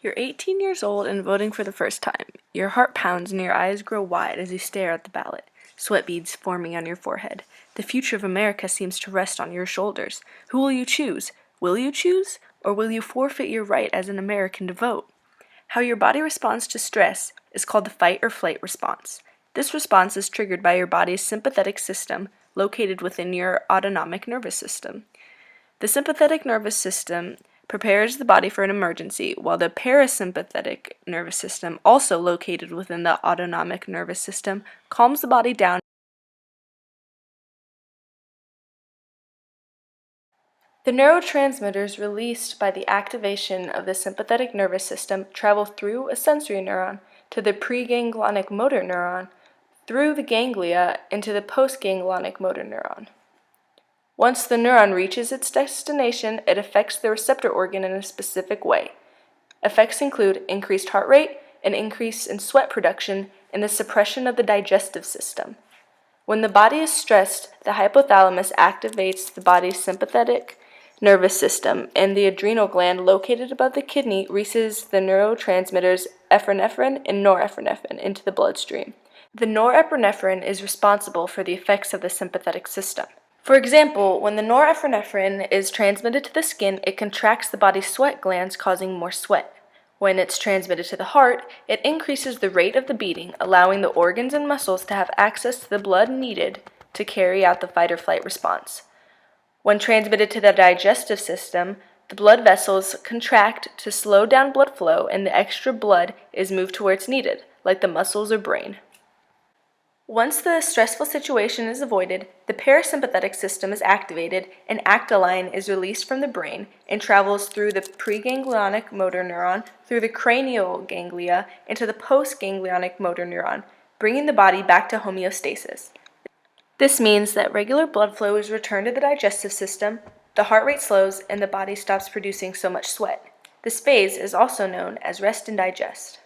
You're 18 years old and voting for the first time. Your heart pounds and your eyes grow wide as you stare at the ballot, sweat beads forming on your forehead. The future of America seems to rest on your shoulders. Who will you choose? Will you choose? Or will you forfeit your right as an American to vote? How your body responds to stress is called the fight or flight response. This response is triggered by your body's sympathetic system, located within your autonomic nervous system. The sympathetic nervous system prepares the body for an emergency, while the parasympathetic nervous system, also located within the autonomic nervous system, calms the body down. The neurotransmitters released by the activation of the sympathetic nervous system travel through a sensory neuron to the preganglionic motor neuron, through the ganglia into the postganglionic motor neuron. Once the neuron reaches its destination, it affects the receptor organ in a specific way. Effects include increased heart rate, an increase in sweat production, and the suppression of the digestive system. When the body is stressed, the hypothalamus activates the body's sympathetic nervous system, and the adrenal gland located above the kidney releases the neurotransmitters epinephrine and norepinephrine into the bloodstream. The norepinephrine is responsible for the effects of the sympathetic system. For example, when the norepinephrine is transmitted to the skin, it contracts the body's sweat glands, causing more sweat. When it's transmitted to the heart, it increases the rate of the beating, allowing the organs and muscles to have access to the blood needed to carry out the fight or flight response. When transmitted to the digestive system, the blood vessels contract to slow down blood flow, and the extra blood is moved to where it's needed, like the muscles or brain. Once the stressful situation is avoided, the parasympathetic system is activated and acetylcholine is released from the brain and travels through the preganglionic motor neuron, through the cranial ganglia, into the postganglionic motor neuron, bringing the body back to homeostasis. This means that regular blood flow is returned to the digestive system, the heart rate slows, and the body stops producing so much sweat. This phase is also known as rest and digest.